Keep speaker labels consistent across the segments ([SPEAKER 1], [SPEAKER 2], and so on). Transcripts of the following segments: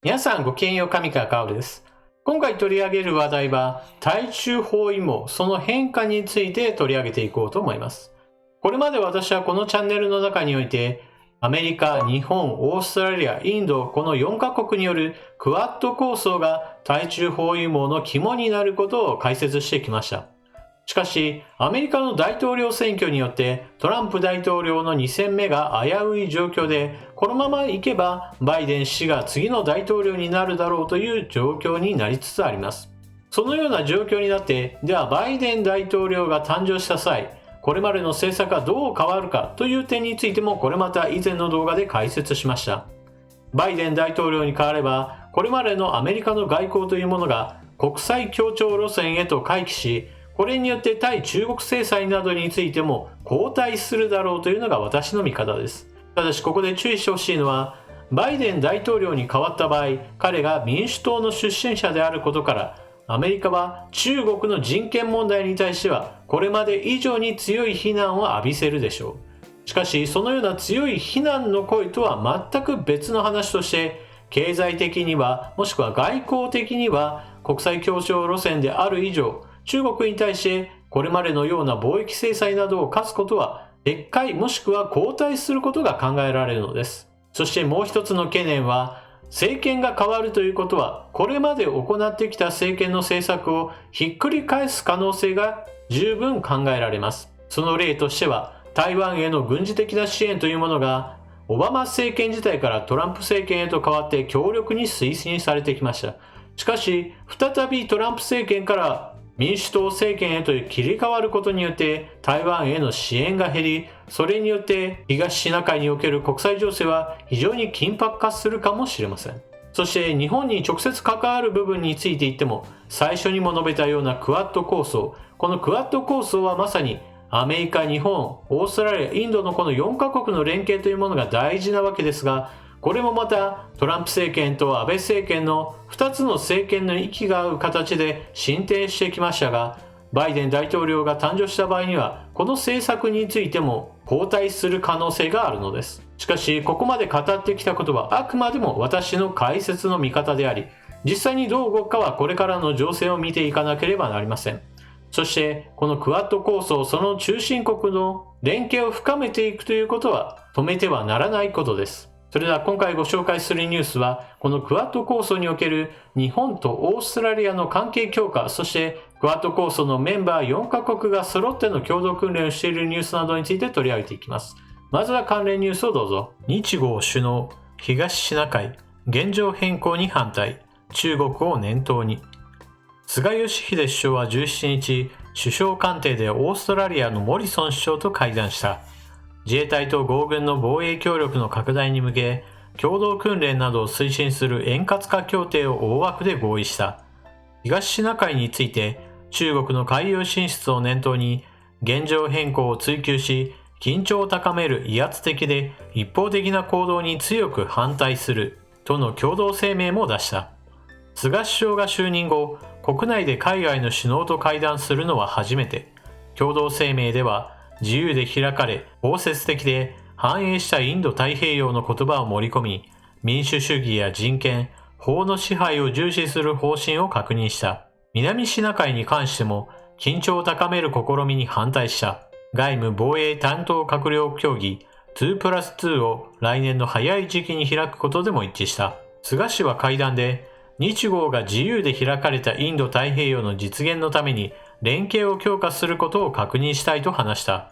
[SPEAKER 1] 皆さんごきげんよう、上川薫です。今回取り上げる話題は、対中包囲網、その変化について取り上げていこうと思います。これまで私はこのチャンネルの中において、アメリカ、日本、オーストラリア、インド、この4カ国によるクアッド構想が対中包囲網の肝になることを解説してきました。しかし、アメリカの大統領選挙によってトランプ大統領の2戦目が危うい状況で、このままいけばバイデン氏が次の大統領になるだろうという状況になりつつあります。そのような状況になって、ではバイデン大統領が誕生した際、これまでの政策がどう変わるかという点についてもこれまた以前の動画で解説しました。バイデン大統領に変われば、これまでのアメリカの外交というものが国際協調路線へと回帰し、これによって対中国制裁などについても後退するだろうというのが私の見方です。ただしここで注意してほしいのは、バイデン大統領に変わった場合、彼が民主党の出身者であることから、アメリカは中国の人権問題に対してはこれまで以上に強い非難を浴びせるでしょう。しかしそのような強い非難の声とは全く別の話として、経済的にはもしくは外交的には国際協調路線である以上、中国に対してこれまでのような貿易制裁などを科すことは撤回もしくは後退することが考えられるのです。そしてもう一つの懸念は、政権が変わるということはこれまで行ってきた政権の政策をひっくり返す可能性が十分考えられます。その例としては、台湾への軍事的な支援というものがオバマ政権時代からトランプ政権へと変わって強力に推進されてきました。しかし再びトランプ政権から民主党政権へと切り替わることによって台湾への支援が減り、それによって東シナ海における国際情勢は非常に緊迫化するかもしれません。そして日本に直接関わる部分について言っても、最初にも述べたようなクアッド構想、このクアッド構想はまさにアメリカ、日本、オーストラリア、インドのこの4カ国の連携というものが大事なわけですが、これもまたトランプ政権と安倍政権の2つの政権の息が合う形で進展してきましたが、バイデン大統領が誕生した場合にはこの政策についても後退する可能性があるのです。しかしここまで語ってきたことはあくまでも私の解説の見方であり、実際にどう動くかはこれからの情勢を見ていかなければなりません。そしてこのクアッド構想、その中心国の連携を深めていくということは止めてはならないことです。それでは今回ご紹介するニュースは、このクアッド構想における日本とオーストラリアの関係強化、そしてクアッド構想のメンバー4カ国が揃っての共同訓練をしているニュースなどについて取り上げていきます。まずは関連ニュースをどうぞ。日豪首脳、東シナ海、現状変更に反対、中国を念頭に。菅義偉首相は17日、首相官邸でオーストラリアのモリソン首相と会談した。自衛隊と合軍の防衛協力の拡大に向け、共同訓練などを推進する円滑化協定を大枠で合意した。東シナ海について、中国の海洋進出を念頭に、現状変更を追求し、緊張を高める威圧的で一方的な行動に強く反対するとの共同声明も出した。菅首相が就任後、国内で海外の首脳と会談するのは初めて。共同声明では、自由で開かれ、包摂的で繁栄したインド太平洋の言葉を盛り込み、民主主義や人権、法の支配を重視する方針を確認した。南シナ海に関しても、緊張を高める試みに反対した。外務防衛担当閣僚協議 2+2 を来年の早い時期に開くことでも一致した。菅氏は会談で、日豪が自由で開かれたインド太平洋の実現のために連携を強化することを確認したいと話した。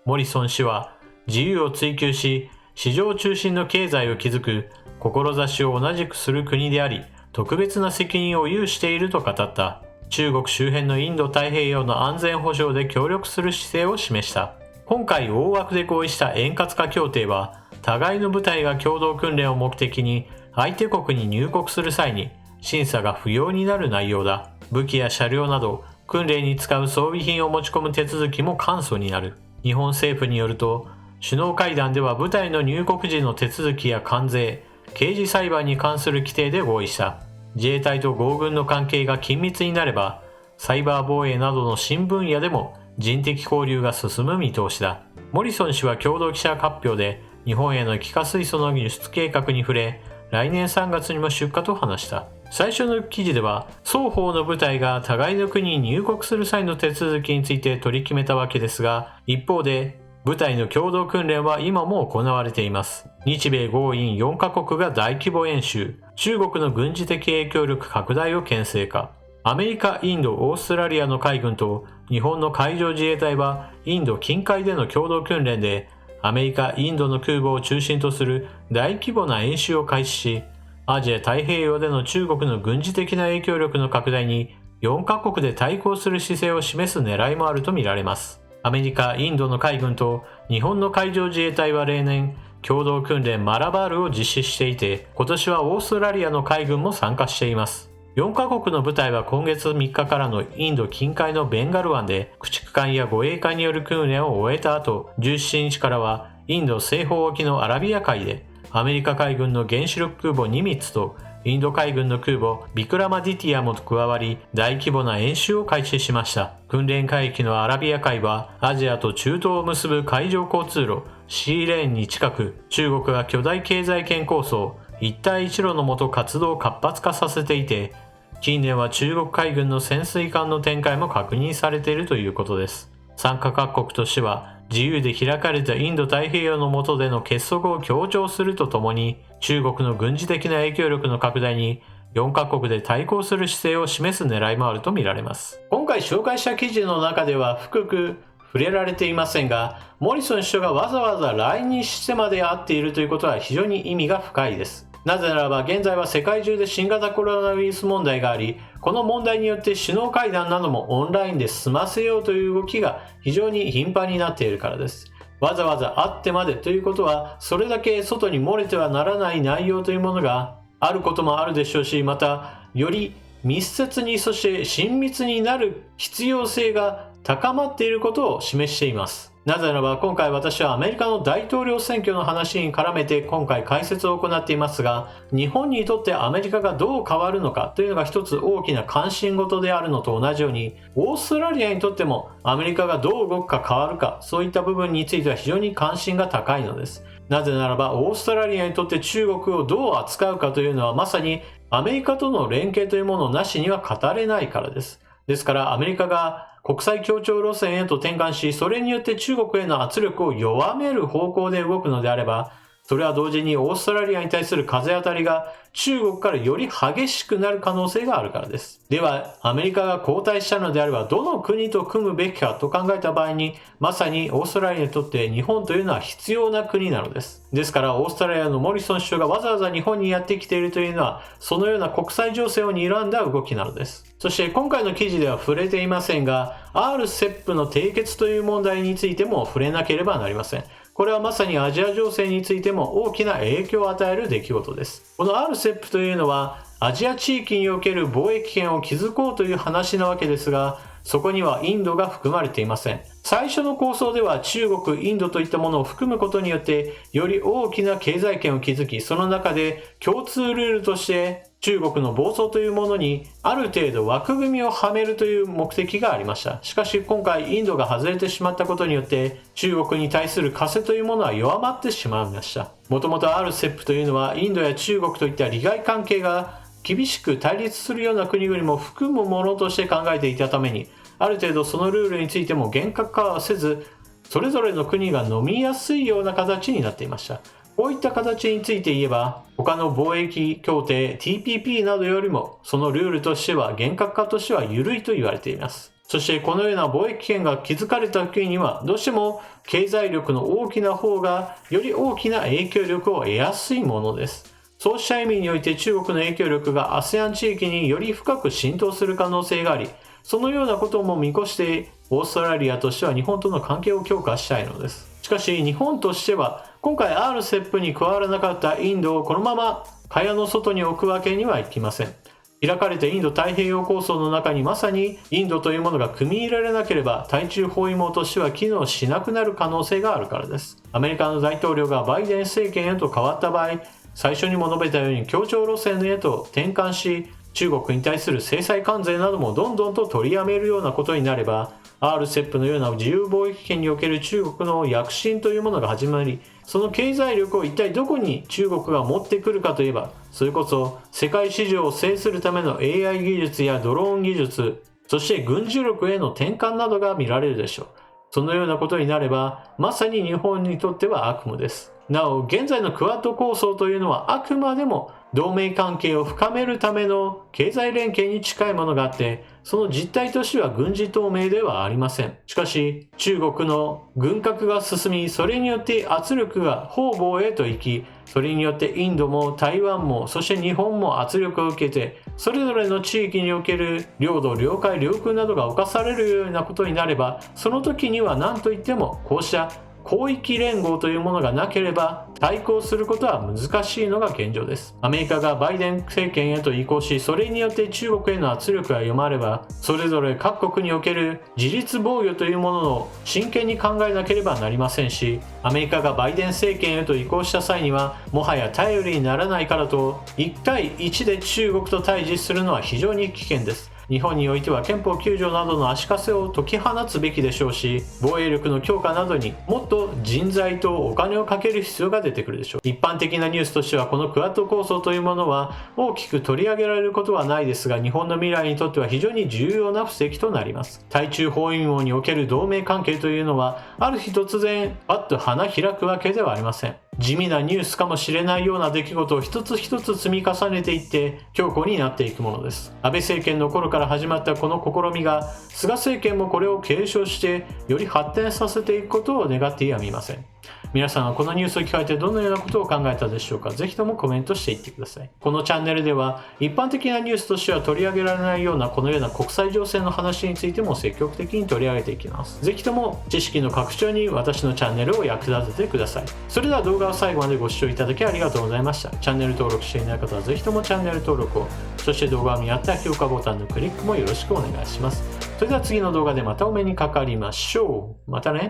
[SPEAKER 1] モリソン氏は、自由を追求し、市場中心の経済を築く志を同じくする国であり、特別な責任を有していると語った。中国周辺のインド太平洋の安全保障で協力する姿勢を示した。今回大枠で合意した円滑化協定は、互いの部隊が共同訓練を目的に相手国に入国する際に審査が不要になる内容だ。武器や車両など訓練に使う装備品を持ち込む手続きも簡素になる。日本政府によると、首脳会談では部隊の入国時の手続きや関税、刑事裁判に関する規定で合意した。自衛隊と合軍の関係が緊密になれば、サイバー防衛などの新分野でも人的交流が進む見通しだ。モリソン氏は共同記者発表で、日本への気化水素の輸出計画に触れ、来年3月にも出荷と話した。最初の記事では、双方の部隊が互いの国に入国する際の手続きについて取り決めたわけですが、一方で部隊の共同訓練は今も行われています。日米豪印4カ国が大規模演習、中国の軍事的影響力拡大を牽制か。アメリカ、インド、オーストラリアの海軍と日本の海上自衛隊はインド近海での共同訓練でアメリカ、インドの空母を中心とする大規模な演習を開始し、アジア太平洋での中国の軍事的な影響力の拡大に4カ国で対抗する姿勢を示す狙いもあるとみられます。アメリカ、インドの海軍と日本の海上自衛隊は例年、共同訓練マラバールを実施していて、今年はオーストラリアの海軍も参加しています。4カ国の部隊は今月3日からのインド近海のベンガル湾で駆逐艦や護衛艦による訓練を終えた後、17日からはインド西方沖のアラビア海でアメリカ海軍の原子力空母ニミッツとインド海軍の空母ビクラマディティアも加わり大規模な演習を開始しました。訓練海域のアラビア海はアジアと中東を結ぶ海上交通路シーレーンに近く、中国が巨大経済圏構想一帯一路の下活動を活発化させていて、近年は中国海軍の潜水艦の展開も確認されているということです。参加各国としては自由で開かれたインド太平洋の下での結束を強調するとともに、中国の軍事的な影響力の拡大に4カ国で対抗する姿勢を示す狙いもあるとみられます。今回紹介した記事の中では深く触れられていませんが、モリソン首相がわざわざ来日してまで会っているということは非常に意味が深いです。なぜならば現在は世界中で新型コロナウイルス問題があり、この問題によって首脳会談などもオンラインで済ませようという動きが非常に頻繁になっているからです。わざわざ会ってまでということは、それだけ外に漏れてはならない内容というものがあることもあるでしょうし、またより密接にそして親密になる必要性が高まっていることを示しています。なぜならば今回私はアメリカの大統領選挙の話に絡めて今回解説を行っていますが、日本にとってアメリカがどう変わるのかというのが一つ大きな関心事であるのと同じように、オーストラリアにとってもアメリカがどう動くか変わるか、そういった部分については非常に関心が高いのです。なぜならばオーストラリアにとって中国をどう扱うかというのはまさにアメリカとの連携というものなしには語れないからです。ですからアメリカが国際協調路線へと転換し、それによって中国への圧力を弱める方向で動くのであれば、それは同時にオーストラリアに対する風当たりが中国からより激しくなる可能性があるからです。では、アメリカが後退したのであれば、どの国と組むべきかと考えた場合に、まさにオーストラリアにとって日本というのは必要な国なのです。ですから、オーストラリアのモリソン首相がわざわざ日本にやってきているというのは、そのような国際情勢を睨んだ動きなのです。そして今回の記事では触れていませんが、RCEP の締結という問題についても触れなければなりません。これはまさにアジア情勢についても大きな影響を与える出来事です。この RCEP というのはアジア地域における貿易圏を築こうという話なわけですが、そこにはインドが含まれていません。最初の構想では中国、インドといったものを含むことによってより大きな経済圏を築き、その中で共通ルールとして中国の暴走というものにある程度枠組みをはめるという目的がありました。しかし今回インドが外れてしまったことによって中国に対する枷というものは弱まってしまいました。もともと RCEP というのはインドや中国といった利害関係が厳しく対立するような国々も含むものとして考えていたために、ある程度そのルールについても厳格化はせず、それぞれの国が飲みやすいような形になっていました。こういった形について言えば、他の貿易協定 TPP などよりもそのルールとしては厳格化としては緩いと言われています。そしてこのような貿易圏が築かれた時にはどうしても経済力の大きな方がより大きな影響力を得やすいものです。そうした意味において中国の影響力が ASEAN 地域により深く浸透する可能性があり、そのようなことも見越してオーストラリアとしては日本との関係を強化したいのです。しかし日本としては今回 RCEP に加わらなかったインドをこのまま蚊帳の外に置くわけにはいきません。開かれたインド太平洋構想の中にまさにインドというものが組み入れられなければ対中包囲網としては機能しなくなる可能性があるからです。アメリカの大統領がバイデン政権へと変わった場合、最初にも述べたように協調路線へと転換し、中国に対する制裁関税などもどんどんと取りやめるようなことになれば、RCEP のような自由貿易圏における中国の躍進というものが始まり、その経済力を一体どこに中国が持ってくるかといえば、それこそ世界市場を制するための AI 技術やドローン技術、そして軍事力への転換などが見られるでしょう。そのようなことになれば、まさに日本にとっては悪夢です。なお、現在のクアッド構想というのはあくまでも同盟関係を深めるための経済連携に近いものがあって、その実態としては軍事同盟ではありません。しかし、中国の軍拡が進み、それによって圧力が方々へと行き、それによってインドも台湾も、そして日本も圧力を受けて、それぞれの地域における領土、領海、領空などが侵されるようなことになれば、その時には何といってもこうした広域連合というものがなければ対抗することは難しいのが現状です。アメリカがバイデン政権へと移行し、それによって中国への圧力が弱まれば、それぞれ各国における自立防御というものを真剣に考えなければなりませんし、アメリカがバイデン政権へと移行した際にはもはや頼りにならないからと1対1で中国と対峙するのは非常に危険です。日本においては憲法9条などの足かせを解き放つべきでしょうし、防衛力の強化などにもっと人材とお金をかける必要が出てくるでしょう。一般的なニュースとしてはこのクアッド構想というものは大きく取り上げられることはないですが、日本の未来にとっては非常に重要な布石となります。対中包囲網における同盟関係というのはある日突然パッと花開くわけではありません。地味なニュースかもしれないような出来事を一つ一つ積み重ねていって強固になっていくものです。安倍政権の頃から始まったこの試みが、菅政権もこれを継承してより発展させていくことを願ってやみません。皆さんはこのニュースを聞かれてどのようなことを考えたでしょうか。ぜひともコメントしていってください。このチャンネルでは一般的なニュースとしては取り上げられないようなこのような国際情勢の話についても積極的に取り上げていきます。ぜひとも知識の拡張に私のチャンネルを役立ててください。それでは動画を最後までご視聴いただきありがとうございました。チャンネル登録していない方はぜひともチャンネル登録を、そして動画を見合ったら評価ボタンのクリックもよろしくお願いします。それでは次の動画でまたお目にかかりましょう。またね。